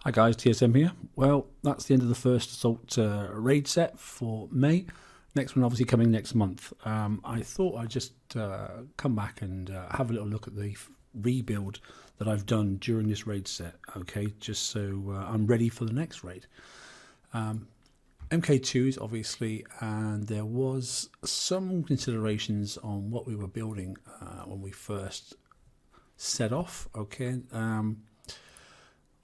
Hi guys, TSM here. Well, that's the end of the first Assault raid set for May. Next one obviously coming next month. I thought I'd just come back and have a little look at the rebuild that I've done during this raid set, okay, just so I'm ready for the next raid. MKIIs obviously, and there was some considerations on what we were building when we first set off, okay.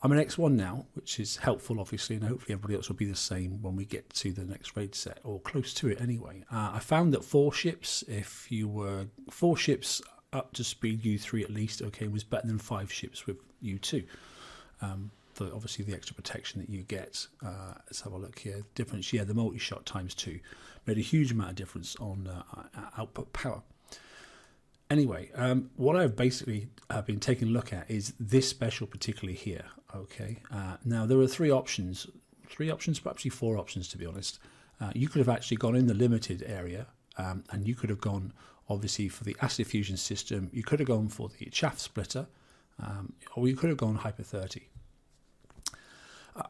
I'm an X1 now, which is helpful, obviously, and hopefully everybody else will be the same when we get to the next raid set, or close to it anyway. I found that 4 ships, if you were 4 ships up to speed U3 at least, okay, was better than 5 ships with U2. For obviously the extra protection that you get. Let's have a look here. Difference, yeah, the multi-shot times 2 made a huge amount of difference on output power. Anyway, what I've basically been taking a look at is this special particularly here, okay. Now there are 3 options, perhaps 4 options to be honest. You could have actually gone in the limited area, and you could have gone obviously for the acid fusion system, you could have gone for the chaff splitter, or you could have gone Hyper 30.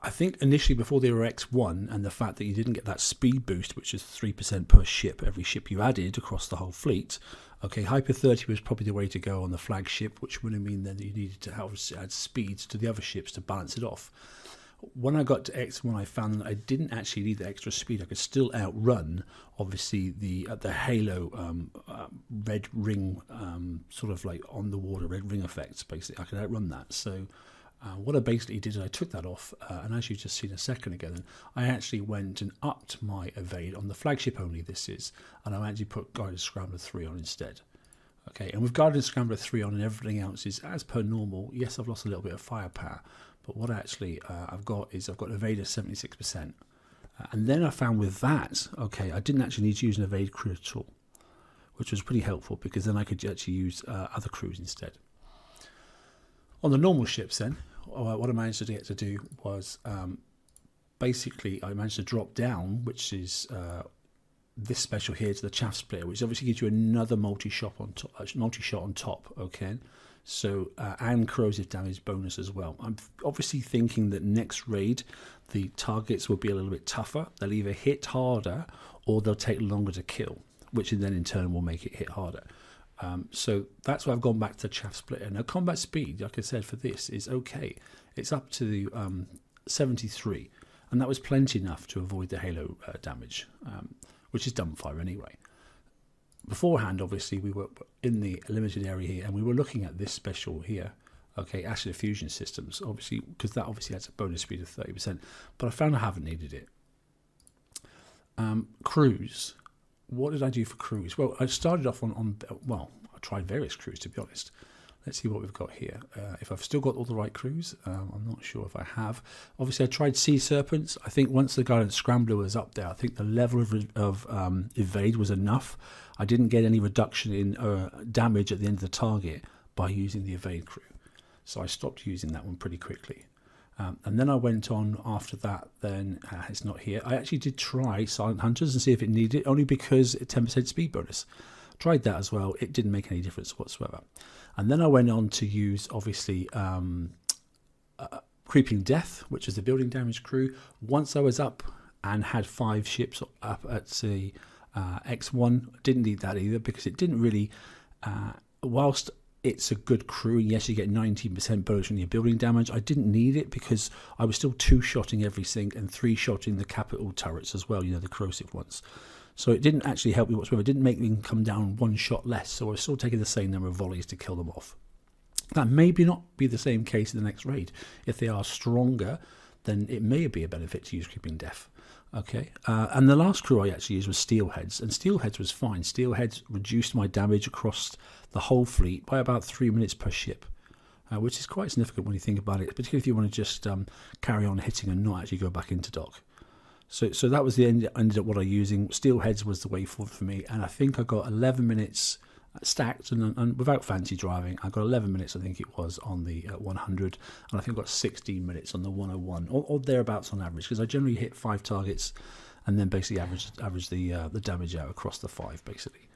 I think initially before they were X1 and the fact that you didn't get that speed boost, which is 3% per ship, every ship you added across the whole fleet, okay, Hyper 30 was probably the way to go on the flagship, which would mean then that you needed to add speeds to the other ships to balance it off. When I got to X1, I found that I didn't actually need the extra speed. I could still outrun, obviously, the Halo red ring, sort of like on the water red ring effects, basically. I could outrun that. So what I basically did is I took that off, and as you just seen a second ago, then I actually went and upped my evade on the flagship only. This is, and I actually put Guided Scrambler 3 on instead. Okay, and with Guided Scrambler 3 on and everything else is as per normal. Yes, I've lost a little bit of firepower, but what actually I've got evade of 76%, and then I found with that, okay, I didn't actually need to use an evade crew at all, which was pretty helpful because then I could actually use other crews instead. On the normal ships then, what I managed to get to do was basically I managed to drop down, which is this special here, to the chaff splitter, which obviously gives you another multi-shot on top, okay. So and corrosive damage bonus as well. I'm obviously thinking that next raid the targets will be a little bit tougher. They'll either hit harder or they'll take longer to kill, which then in turn will make it hit harder. So that's why I've gone back to chaff splitter. Now combat speed, like I said, for this is okay. It's up to 73, and that was plenty enough to avoid the halo damage, which is dumbfire anyway. Beforehand, obviously, we were in the limited area here, and we were looking at this special here, okay, acid fusion systems, obviously, because that obviously has a bonus speed of 30%, but I found I haven't needed it. Crews. What did I do for crews? Well, I started off well, I tried various crews, to be honest. Let's see what we've got here. If I've still got all the right crews, I'm not sure if I have. Obviously, I tried Sea Serpents. I think once the Guided Scrambler was up there, I think the level of evade was enough. I didn't get any reduction in damage at the end of the target by using the evade crew. So I stopped using that one pretty quickly. And then I went on after that, then it's not here. I actually did try Silent Hunters and see if it needed it, only because it's 10% speed bonus. Tried that as well. It didn't make any difference whatsoever. And then I went on to use, obviously, Creeping Death, which is the building damage crew. Once I was up and had 5 ships up at the X1, didn't need that either because it didn't really, whilst it's a good crew, and yes, you get 19% bonus from your building damage, I didn't need it because I was still 2-shotting everything and 3-shotting the capital turrets as well, you know, the corrosive ones. So it didn't actually help me whatsoever. It didn't make me come down 1 shot less, so I was still taking the same number of volleys to kill them off. That may not be the same case in the next raid. If they are stronger, then it may be a benefit to use Creeping Death. Okay, and the last crew I actually used was Steelheads, and Steelheads was fine. Steelheads reduced my damage across the whole fleet by about 3 minutes per ship, which is quite significant when you think about it, particularly if you want to just carry on hitting and not actually go back into dock. So that was the end. Ended up what I using. Steelheads was the way forward for me, and I think I got 11 minutes stacked, and without fancy driving, I got 11 minutes, I think it was, on the 100, and I think I got 16 minutes on the 101, or thereabouts on average, because I generally hit 5 targets, and then basically average the damage out across the 5, basically.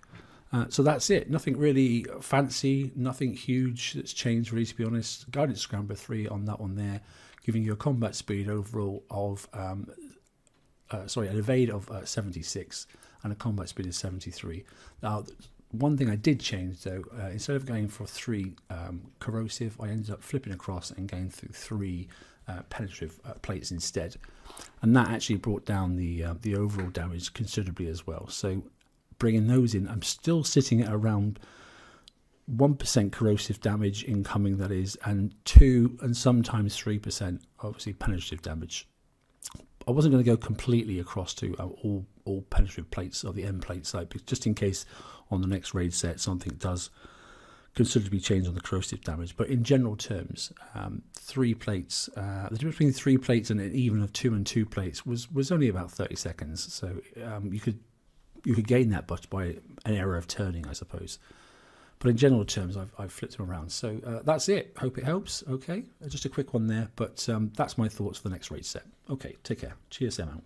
So that's it. Nothing really fancy, nothing huge that's changed really, to be honest. Guidance Scrambler 3 on that one there, giving you a combat speed overall of, an evade of 76 and a combat speed of 73. Now, one thing I did change though, instead of going for 3 corrosive, I ended up flipping across and going through 3 penetrative plates instead. And that actually brought down the overall damage considerably as well. So bringing those in, I'm still sitting at around 1% corrosive damage incoming, that is, and 2 and sometimes 3% obviously penetrative damage. I wasn't going to go completely across to all penetrative plates of the end plate side, just in case on the next raid set something does considerably change on the corrosive damage. But in general terms, 3 plates, the difference between 3 plates and an even of 2 and 2 plates was only about 30 seconds. So you could gain that much by an error of turning, I suppose. But in general terms, I've flipped them around. So that's it. Hope it helps. Okay, just a quick one there. But that's my thoughts for the next raid set. Okay, take care. TSM out.